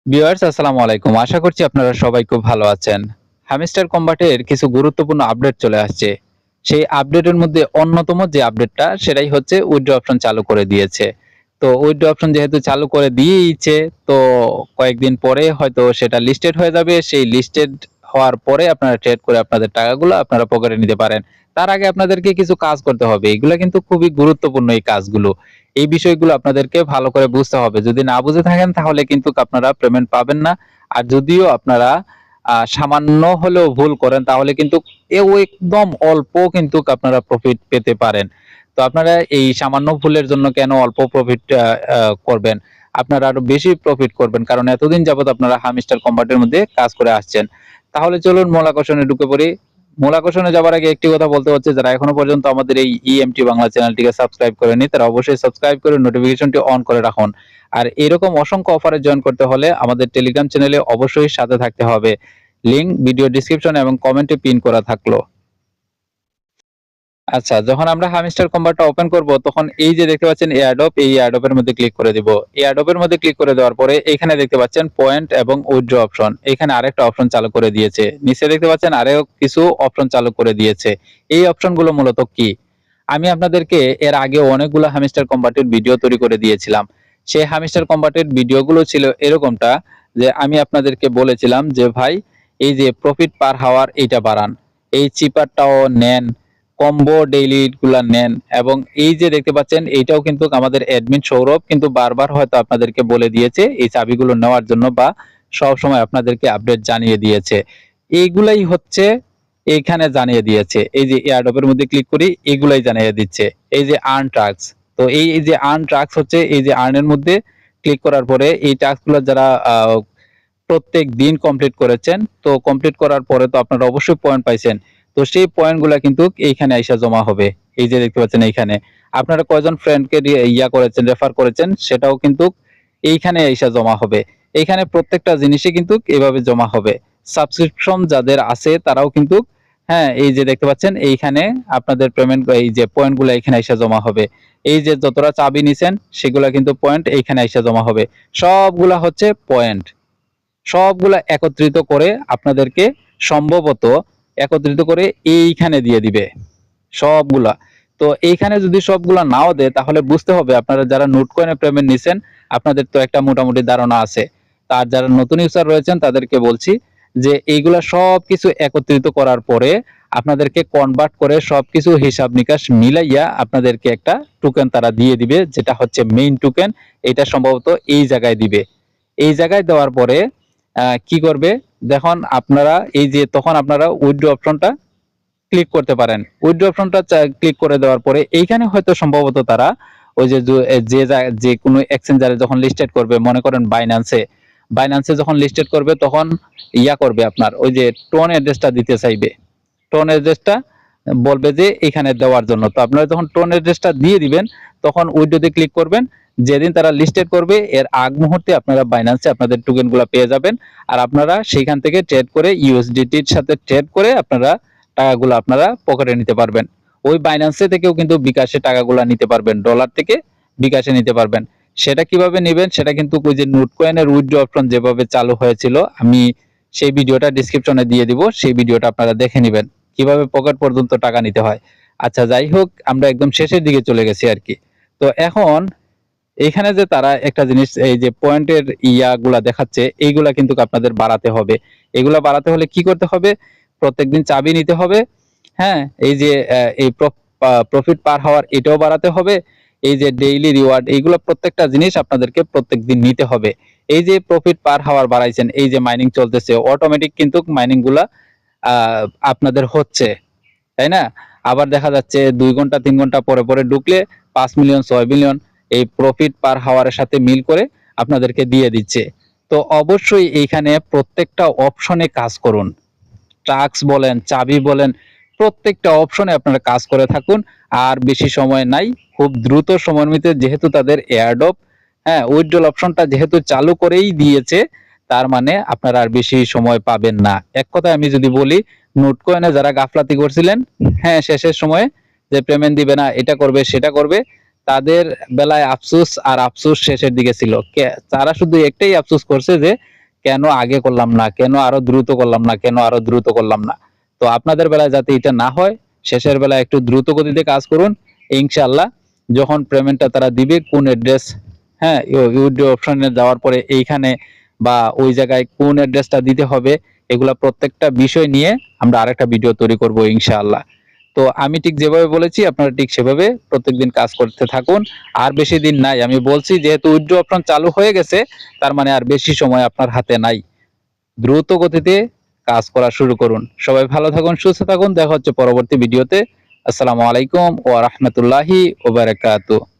Viewers আসসালামু আলাইকুম। আশা করছি আপনারা সবাই খুব ভালো আছেন। হ্যামস্টার কম্বাটের কিছু গুরুত্বপূর্ণ আপডেট চলে আসছে। সেই আপডেটের মধ্যে অন্যতম যে আপডেটটা সেটাই হচ্ছে উইথড্র অপশন চালু করে দিয়েছে। তো উইথড্র অপশন যেহেতু চালু করে দিয়েইছে, তো কয়েকদিন পরে হয়তো সেটা লিস্টেড হয়ে যাবে। সেই লিস্টেড হওয়ার পরে আপনারা ট্রেড করে আপনাদের টাকাগুলো আপনারা পকেটে নিতে পারেন। তার আগে আপনাদেরকে কিছু কাজ করতে হবে। এগুলা কিন্তু খুবই গুরুত্বপূর্ণ এই কাজগুলো। এই বিষয়গুলো আপনাদেরকে ভালো করে বুঝতে হবে। যদি না বুঝে থাকেন তাহলে কিন্তু আপনারা পেমেন্ট পাবেন না। আর যদিও আপনারা সামান্য হলেও ভুল করেন তাহলে কিন্তু এও একদম অল্প কিন্তু আপনারা প্রফিট পেতে পারেন। তো আপনারা এই সামান্য ভুলের জন্য কেন অল্প প্রফিট করবেন? আপনারা আরো বেশি প্রফিট করবেন। কারণ এতদিন যাবত আপনারা হামস্টার কম্বাটের মধ্যে কাজ করে আসছেন। তাহলে চলুন মূল আকর্ষণে ঢুকে পড়ি। মূল আকর্ষণে যাবার আগে একটি কথা বলতে হচ্ছে, যারা এখনো পর্যন্ত আমাদের এই ইএমটি বাংলা চ্যানেলটিকে সাবস্ক্রাইব করেনি তারা অবশ্যই সাবস্ক্রাইব করে নোটিফিকেশনটি অন করে রাখুন। আর এরকম অসংখ্য অফারে জয়েন করতে হলে আমাদের টেলিগ্রাম চ্যানেলে অবশ্যই সাথে থাকতে হবে। লিংক ভিডিও ডেসক্রিপশন এবং কমেন্টে পিন করা থাকলো। আচ্ছা, যখন আমরা হামস্টার কম্বাটটা ওপেন করব তখন এই যে দেখতে পাচ্ছেন এয়ারড্রপ, এই এয়ারড্রপের মধ্যে ক্লিক করে দিব। এয়ারড্রপের মধ্যে ক্লিক করে দেওয়ার পরে এখানে দেখতে পাচ্ছেন পয়েন্ট এবং উইথড্র অপশন। এখানে আরেকটা অপশন চালু করে দিয়েছে। নিচে দেখতে পাচ্ছেন আরো কিছু অপশন চালু করে দিয়েছে। এই অপশনগুলো মূলত কি? আমি আপনাদেরকে এর আগে অনেকগুলো হামস্টার কম্বাটের ভিডিও তৈরি করে দিয়েছিলাম। সেই হামস্টার কম্বাটের ভিডিওগুলো ছিল এরকমটা, যে আমি আপনাদেরকে বলেছিলাম যে ভাই এই যে প্রফিট পার হাওয়ার এইটা বাড়ান, এই চিপারটাও নেন, কম্বো ডেইলি গুলা নেন, এবং এই যে দেখতে পাচ্ছেন এইটাও কিন্তু আমাদের অ্যাডমিন সৌরভ কিন্তু বারবার হয়তো আপনাদেরকে বলে দিয়েছে এই চাবিগুলো নেওয়ার জন্য, বা সব সময় আপনাদেরকে আপডেট জানিয়ে দিয়েছে। এইগুলাই হচ্ছে এইখানে জানিয়ে দিয়েছে। এই যে এয়ারড্রপের মধ্যে ক্লিক করি, এগুলাই জানিয়ে দিচ্ছে। এই যে আর্ন ট্রাক্স, তো এই যে আর্ন ট্রাক্স হচ্ছে এই যে আর্নের মধ্যে ক্লিক করার পরে এই টাস্কগুলো যারা প্রত্যেক দিন কমপ্লিট করেছেন, তো কমপ্লিট করার পরে তো আপনারা অবশ্যই পয়েন্ট পাইছেন। তো সেই পয়েন্টগুলা কিন্তু এইখানে আইসা জমা হবে। এই যে দেখতে পাচ্ছেন এইখানে আপনারা কয়জন ফ্রেন্ডকে ইয়া করেছেন, রেফার করেছেন, সেটাও কিন্তু এইখানে আইসা জমা হবে। এইখানে প্রত্যেকটা জিনিসই কিন্তু এভাবে জমা হবে। সাবস্ক্রিপশন যাদের আছে তারাও কিন্তু, হ্যাঁ, এই যে দেখতে পাচ্ছেন এইখানে আপনাদের পেমেন্ট, এই যে পয়েন্টগুলো এখানে আইসা জমা হবে। এই যে যতটা চাবি নিছেন সেগুলা কিন্তু পয়েন্ট এইখানে আইসা জমা হবে। সবগুলা হচ্ছে পয়েন্ট। সবগুলা একত্রিত করে আপনাদেরকে সম্ভবত একত্রিত করে এইখানে দিয়ে দিবে সবগুলা। তো এইখানে যদি সবগুলা নাও দেয় তাহলে বুঝতে হবে আপনারা যারা নোট কয়েনে পেমেন্ট নিছেন আপনাদের তো একটা মোটামুটি ধারণা আছে। তার যারা নতুন ইউজার রয়েছেন তাদেরকে বলছি যে এইগুলা সবকিছু একত্রিত করার পরে আপনাদেরকে কনভার্ট করে সবকিছু হিসাব নিকাশ মিলাইয়া আপনাদেরকে একটা টোকেন তারা দিয়ে দিবে, যেটা হচ্ছে মেইন টোকেন। এটা সম্ভবত এই জায়গায় দিবে। এই জায়গায় দেওয়ার পরে কি করবে দেখুন আপনারা, এই যে তখন আপনারা উইথড্র অপশনটা ক্লিক করতে পারেন। উইথড্র অপশনটা ক্লিক করে দেওয়ার পরে এইখানে হয়তো সম্ভবত তারা ওই যে যে কোনো এক্সচেঞ্জারে যখন লিস্টেড করবে, মনে করেন বাইন্যান্সে যখন লিস্টেড করবে তখন ইয়া করবে আপনার ওই যে টোন অ্যাড্রেসটা দিতে চাইবে। টোন অ্যাড্রেসটা বলবে যে এখানে দেওয়ার জন্য। তো আপনারা যখন টোন অ্যাড্রেসটা দিয়ে দিবেন তখন উইথড্রোতে ক্লিক করবেন। যেদিন তারা লিস্টেড করবে এর আগ মুহূর্তে আপনারা বাইন্যান্সে আপনাদের টোকেনগুলো পেয়ে যাবেন। আর আপনারা সেইখান থেকে ট্রেড করে ইউএসডিটির সাথে ট্রেড করে আপনারা টাকাগুলো আপনারা পকেটে নিতে পারবেন। ওই বাইন্যান্সে থেকেও কিন্তু বিকাশে টাকাগুলো নিতে পারবেন, ডলার থেকে বিকাশে নিতে পারবেন। সেটা কিভাবে নেবেন সেটা কিন্তু ওই যে নোট কয়েনের উইথড্র অপশন যেভাবে চালু হয়েছিল, আমি সেই ভিডিওটা ডেসক্রিপশনে দিয়ে দিব, সেই ভিডিওটা আপনারা দেখে নেবেন কিভাবে পকেট পর্যন্ত টাকা নিতে হয়। আচ্ছা, যাই হোক, আমরা একদম শেষের দিকে চলে গেছি আর কি। তো এখন এখানে যে তারা একটা জিনিস এই যে পয়েন্টের ইয়াগুলা দেখাচ্ছে, এইগুলা কিন্তু আপনাদের বাড়াতে হবে। এগুলা বাড়াতে হলে কি করতে হবে? প্রত্যেকদিন চাবি নিতে হবে। হ্যাঁ, এই যে এই প্রফিট পার হাওয়ার এটাও বাড়াতে হবে। এই যে ডেইলি রিওয়ার্ড, এইগুলো প্রত্যেকটা জিনিস আপনাদেরকে প্রত্যেকদিন নিতে হবে। এই যে প্রফিট পার হাওয়ার বাড়াইছেন, এই যে মাইনিং চলতেছে অটোমেটিক কিন্তু মাইনিং গুলা আপনাদের হচ্ছে, তাই না? আবার দেখা যাচ্ছে 2 ঘন্টা 3 ঘন্টা পরে পরে ঢুকলে 5 মিলিয়ন 6 মিলিয়ন এই প্রফিট পার হাওয়ারের সাথে মিল করে আপনাদেরকে দিয়ে দিচ্ছে। তো অবশ্যই এইখানে প্রত্যেকটা অপশনে কাজ করুন। ট্রাক্স বলেন, চাবি বলেন, প্রত্যেকটা অপশনে আপনারা কাজ করে থাকুন। আর বেশি সময় নাই, খুব দ্রুত সময়ের মধ্যে, যেহেতু তাদের এয়ারড্রপ, হ্যাঁ, উইথড্রল অপশনটা যেহেতু চালু করেই দিয়েছে, তার মানে আপনারা আর বেশি সময় পাবেন না। এক কথায় আমি যদি বলি, নোট কয়েনে যারা গাফলাতি করছিলেন, হ্যাঁ, শেষের সময়ে যে পেমেন্ট দিবে না, এটা করবে সেটা করবে, তাদের বেলায় আফসোস আর আফসোস শেষের দিকে ছিল। তারা শুধু একটাই আফসোস করছে যে কেন আগে করলাম না, কেন আরো দ্রুত করলাম না, কেন আরো দ্রুত করলাম না। তো আপনাদের বেলায় যাতে এটা না হয়, শেষের বেলায় একটু দ্রুত গতিতে কাজ করুন। ইনশাআল্লাহ যখন পেমেন্টটা তারা দিবে, কোন অ্যাড্রেস, হ্যাঁ, উইথড্র অপশনে যাওয়ার পরে এইখানে বা ওই জায়গায় কোন অ্যাড্রেসটা দিতে হবে, এগুলা প্রত্যেকটা বিষয় নিয়ে আমরা আরেকটা ভিডিও তৈরি করব ইনশাআল্লাহ। তো আমি ঠিক যেভাবে বলেছি আপনারা ঠিক সেভাবে প্রত্যেকদিন কাজ করতে থাকুন। আর বেশি দিন নাই, আমি বলছি যেহেতু উইথড্র অপশন চালু হয়ে গেছে, তার মানে আর বেশি সময় আপনার হাতে নাই। দ্রুত গতিতে কাজ করা শুরু করুন। সবাই ভালো থাকুন, সুস্থ থাকুন। দেখা হচ্ছে পরবর্তী ভিডিওতে। আসসালামু আলাইকুম ওয়া রাহমাতুল্লাহি ওয়া বারাকাতুহু।